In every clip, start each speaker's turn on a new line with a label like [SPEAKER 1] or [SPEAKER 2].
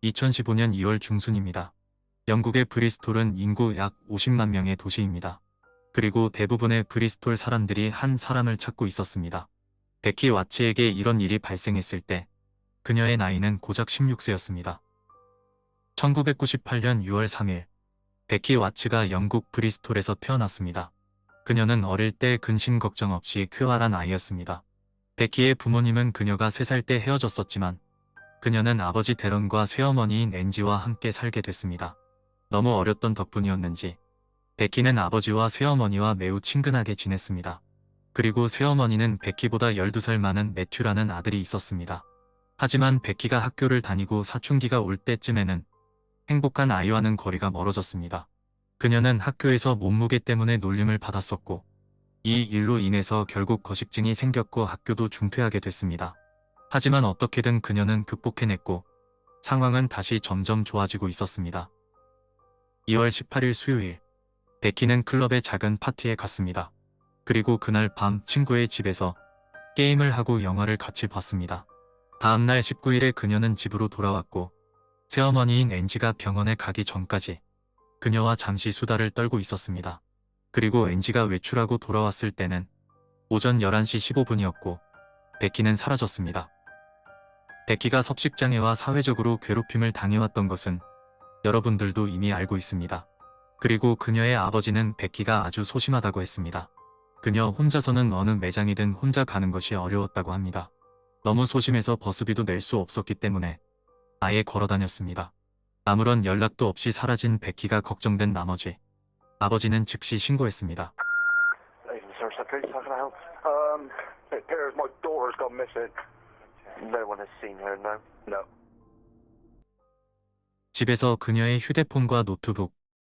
[SPEAKER 1] 2015년 2월 중순입니다. 영국의 브리스톨은 인구 약 50만 명의 도시입니다. 그리고 대부분의 브리스톨 사람들이 한 사람을 찾고 있었습니다. 베키 와츠에게 이런 일이 발생했을 때 그녀의 나이는 고작 16세였습니다. 1998년 6월 3일 베키 와츠가 영국 브리스톨에서 태어났습니다. 그녀는 어릴 때 근심 걱정 없이 쾌활한 아이였습니다. 베키의 부모님은 그녀가 3살 때 헤어졌었지만 그녀는 아버지 데런과 새어머니인 앤지와 함께 살게 됐습니다. 너무 어렸던 덕분이었는지 베키는 아버지와 새어머니와 매우 친근하게 지냈습니다. 그리고 새어머니는 베키보다 12살 많은 매튜라는 아들이 있었습니다. 하지만 베키가 학교를 다니고 사춘기가 올 때쯤에는 행복한 아이와는 거리가 멀어졌습니다. 그녀는 학교에서 몸무게 때문에 놀림을 받았었고 이 일로 인해서 결국 거식증이 생겼고 학교도 중퇴하게 됐습니다. 하지만 어떻게든 그녀는 극복해냈고 상황은 다시 점점 좋아지고 있었습니다. 2월 18일 수요일 베키는 클럽의 작은 파티에 갔습니다. 그리고 그날 밤 친구의 집에서 게임을 하고 영화를 같이 봤습니다. 다음날 19일에 그녀는 집으로 돌아왔고 새어머니인 앤지가 병원에 가기 전까지 그녀와 잠시 수다를 떨고 있었습니다. 그리고 앤지가 외출하고 돌아왔을 때는 오전 11시 15분이었고 베키는 사라졌습니다. 베키가 섭식장애와 사회적으로 괴롭힘을 당해왔던 것은 여러분들도 이미 알고 있습니다. 그리고 그녀의 아버지는 베키가 아주 소심하다고 했습니다. 그녀 혼자서는 어느 매장이든 혼자 가는 것이 어려웠다고 합니다. 너무 소심해서 버스비도 낼 수 없었기 때문에 아예 걸어 다녔습니다. 아무런 연락도 없이 사라진 베키가 걱정된 나머지 아버지는 즉시 신고했습니다. 집에서 그녀의 휴대폰과 노트북,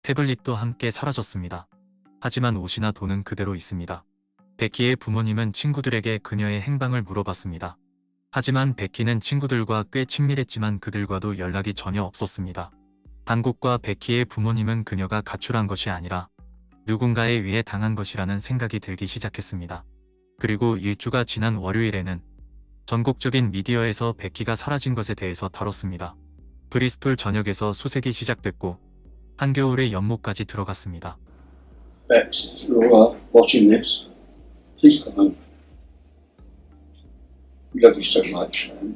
[SPEAKER 1] 태블릿도 함께 사라졌습니다. 하지만 옷이나 돈은 그대로 있습니다. 베키의 부모님은 친구들에게 그녀의 행방을 물어봤습니다. 하지만 베키는 친구들과 꽤 친밀했지만 그들과도 연락이 전혀 없었습니다. 단국과 베키의 부모님은 그녀가 가출한 것이 아니라 누군가에 의해 당한 것이라는 생각이 들기 시작했습니다. 그리고 일주가 지난 월요일에는 전국적인 미디어에서 베키가 사라진 것에 대해서 다뤘습니다. 브리스톨 전역에서 수색이 시작됐고 한겨울의 연못까지 들어갔습니다.
[SPEAKER 2] Bex, if you're watching this, please come home. We love you so much, and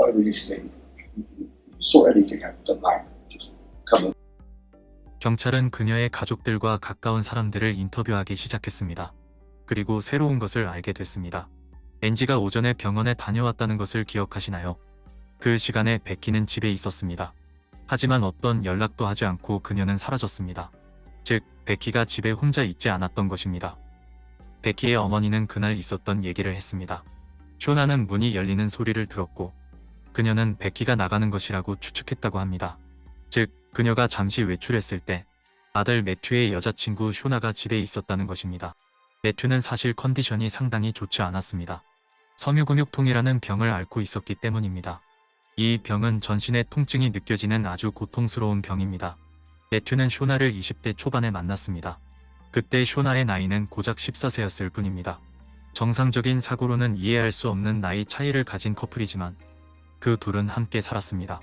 [SPEAKER 2] I really think sort anything out doesn't matter. Just come home.
[SPEAKER 1] 경찰은 그녀의 가족들과 가까운 사람들을 인터뷰하기 시작했습니다. 그리고 새로운 것을 알게 됐습니다. 앤지가 오전에 병원에 다녀왔다는 것을 기억하시나요? 그 시간에 베키는 집에 있었습니다. 하지만 어떤 연락도 하지 않고 그녀는 사라졌습니다. 즉, 베키가 집에 혼자 있지 않았던 것입니다. 베키의 어머니는 그날 있었던 얘기를 했습니다. 쇼나는 문이 열리는 소리를 들었고 그녀는 베키가 나가는 것이라고 추측했다고 합니다. 즉, 그녀가 잠시 외출했을 때 아들 매튜의 여자친구 쇼나가 집에 있었다는 것입니다. 매튜는 사실 컨디션이 상당히 좋지 않았습니다. 섬유근육통이라는 병을 앓고 있었기 때문입니다. 이 병은 전신의 통증이 느껴지는 아주 고통스러운 병입니다. 매튜는 쇼나를 20대 초반에 만났습니다. 그때 쇼나의 나이는 고작 14세였을 뿐입니다. 정상적인 사고로는 이해할 수 없는 나이 차이를 가진 커플이지만 그 둘은 함께 살았습니다.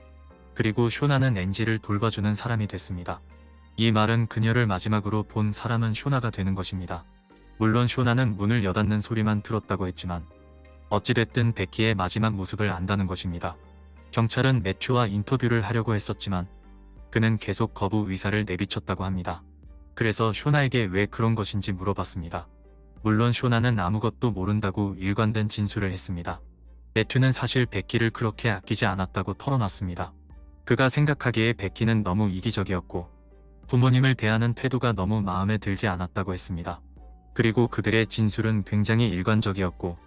[SPEAKER 1] 그리고 쇼나는 앤지를 돌봐주는 사람이 됐습니다. 이 말은 그녀를 마지막으로 본 사람은 쇼나가 되는 것입니다. 물론 쇼나는 문을 여닫는 소리만 들었다고 했지만 어찌됐든 베키의 마지막 모습을 안다는 것입니다. 경찰은 매튜와 인터뷰를 하려고 했었지만 그는 계속 거부 의사를 내비쳤다고 합니다. 그래서 쇼나에게 왜 그런 것인지 물어봤습니다. 물론 쇼나는 아무것도 모른다고 일관된 진술을 했습니다. 매튜는 사실 베키를 그렇게 아끼지 않았다고 털어놨습니다. 그가 생각하기에 베키는 너무 이기적이었고 부모님을 대하는 태도가 너무 마음에 들지 않았다고 했습니다. 그리고 그들의 진술은 굉장히 일관적이었고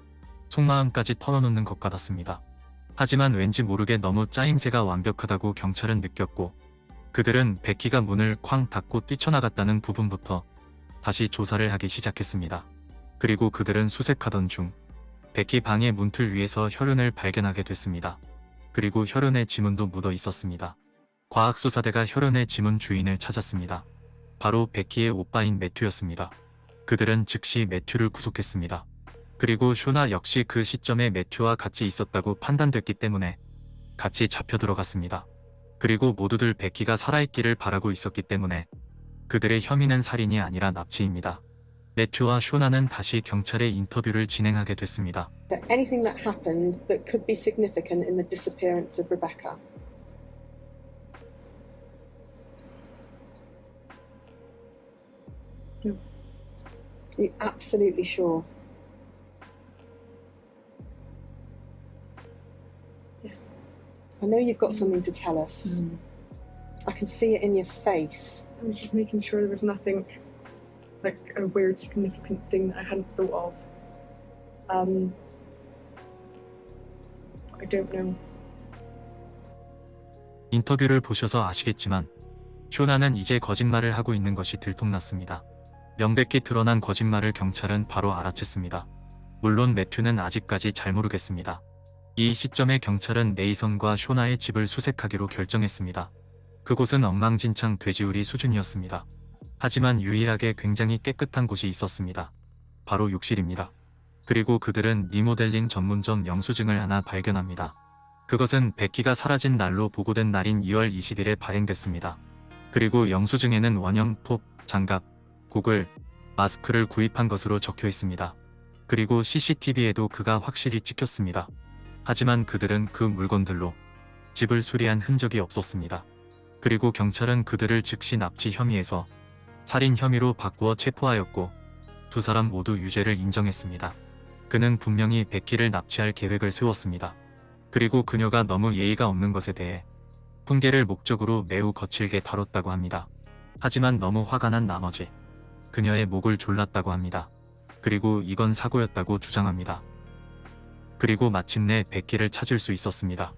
[SPEAKER 1] 속마음까지 털어놓는 것 같았습니다. 하지만 왠지 모르게 너무 짜임새가 완벽하다고 경찰은 느꼈고 그들은 베키가 문을 쾅 닫고 뛰쳐나갔다는 부분부터 다시 조사를 하기 시작했습니다. 그리고 그들은 수색하던 중 베키 방의 문틀 위에서 혈흔을 발견하게 됐습니다. 그리고 혈흔의 지문도 묻어 있었습니다. 과학수사대가 혈흔의 지문 주인을 찾았습니다. 바로 베키의 오빠인 매튜였습니다. 그들은 즉시 매튜를 구속했습니다. 그리고 쇼나 역시 그 시점에 매튜와 같이 있었다고 판단됐기 때문에 같이 잡혀 들어갔습니다. 그리고 모두들 베키가 살아있기를 바라고 있었기 때문에 그들의 혐의는 살인이 아니라 납치입니다. 매튜와 쇼나는 다시 경찰에 인터뷰를 진행하게 됐습니다.
[SPEAKER 3] Is there anything that happened that could be significant in the disappearance of Rebecca? No. Are you absolutely sure? Yes. I know you've got something to tell us. I can see it in your face.
[SPEAKER 4] I was just making sure there was nothing like a weird, significant thing that I hadn't thought of. I don't know.
[SPEAKER 1] 인터뷰를 보셔서 아시겠지만 쇼나는 이제 거짓말을 하고 있는 것이 들통났습니다. 명백히 드러난 거짓말을 경찰은 바로 알아챘습니다. 물론 매튜는 아직까지 잘 모르겠습니다. 이 시점에 경찰은 네이선과 쇼나의 집을 수색하기로 결정했습니다. 그곳은 엉망진창 돼지우리 수준이었습니다. 하지만 유일하게 굉장히 깨끗한 곳이 있었습니다. 바로 욕실입니다. 그리고 그들은 리모델링 전문점 영수증을 하나 발견합니다. 그것은 베키가 사라진 날로 보고된 날인 2월 20일에 발행됐습니다. 그리고 영수증에는 원형 톱, 장갑, 고글, 마스크를 구입한 것으로 적혀 있습니다. 그리고 CCTV에도 그가 확실히 찍혔습니다. 하지만 그들은 그 물건들로 집을 수리한 흔적이 없었습니다. 그리고 경찰은 그들을 즉시 납치 혐의에서 살인 혐의로 바꾸어 체포하였고 두 사람 모두 유죄를 인정했습니다. 그는 분명히 베키를 납치할 계획을 세웠습니다. 그리고 그녀가 너무 예의가 없는 것에 대해 훈계를 목적으로 매우 거칠게 다뤘다고 합니다. 하지만 너무 화가 난 나머지 그녀의 목을 졸랐다고 합니다. 그리고 이건 사고였다고 주장합니다. 그리고 마침내 베키를 찾을 수 있었습니다.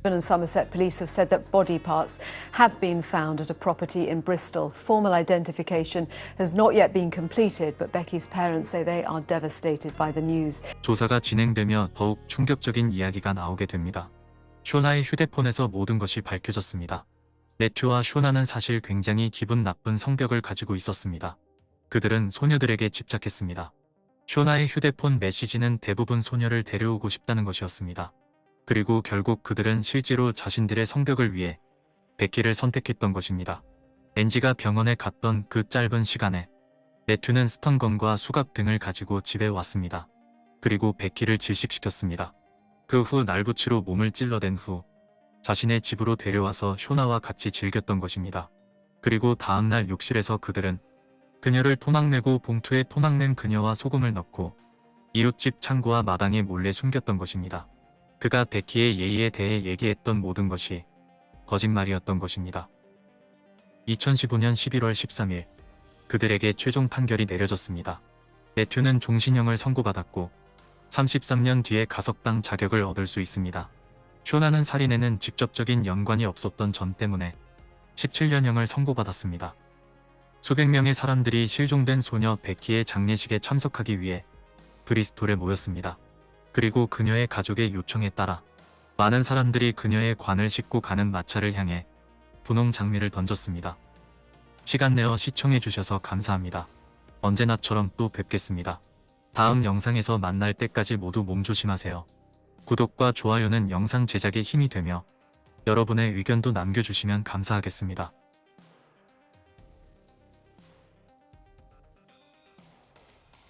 [SPEAKER 5] And Somerset police have said that body parts have been found at a property in Bristol. Formal identification has not yet been completed, but Becky's parents say they are devastated by the news.
[SPEAKER 1] 조사가 진행되며 더욱 충격적인 이야기가 나오게 됩니다. 쇼나의 휴대폰에서 모든 것이 밝혀졌습니다. 매튜와 쇼나는 사실 굉장히 기분 나쁜 성벽을 가지고 있었습니다. 그들은 소녀들에게 집착했습니다. 쇼나의 휴대폰 메시지는 대부분 소녀를 데려오고 싶다는 것이었습니다. 그리고 결국 그들은 실제로 자신들의 성벽을 위해 베키를 선택했던 것입니다. 엔지가 병원에 갔던 그 짧은 시간에 매튜는 스턴건과 수갑 등을 가지고 집에 왔습니다. 그리고 베키를 질식시켰습니다. 그 후 날붙이로 몸을 찔러댄 후 자신의 집으로 데려와서 쇼나와 같이 즐겼던 것입니다. 그리고 다음날 욕실에서 그들은 그녀를 토막내고 봉투에 토막낸 그녀와 소금을 넣고 이웃집 창고와 마당에 몰래 숨겼던 것입니다. 그가 베키의 예의에 대해 얘기했던 모든 것이 거짓말이었던 것입니다. 2015년 11월 13일 그들에게 최종 판결이 내려졌습니다. 매튜는 종신형을 선고받았고 33년 뒤에 가석방 자격을 얻을 수 있습니다. 쇼나는 살인에는 직접적인 연관이 없었던 점 때문에 17년형을 선고받았습니다. 수백 명의 사람들이 실종된 소녀 베키의 장례식에 참석하기 위해 브리스톨에 모였습니다. 그리고 그녀의 가족의 요청에 따라 많은 사람들이 그녀의 관을 싣고 가는 마차를 향해 분홍 장미를 던졌습니다. 시간 내어 시청해주셔서 감사합니다. 언제나처럼 또 뵙겠습니다. 다음 영상에서 만날 때까지 모두 몸조심하세요. 구독과 좋아요는 영상 제작에 힘이 되며 여러분의 의견도 남겨주시면 감사하겠습니다.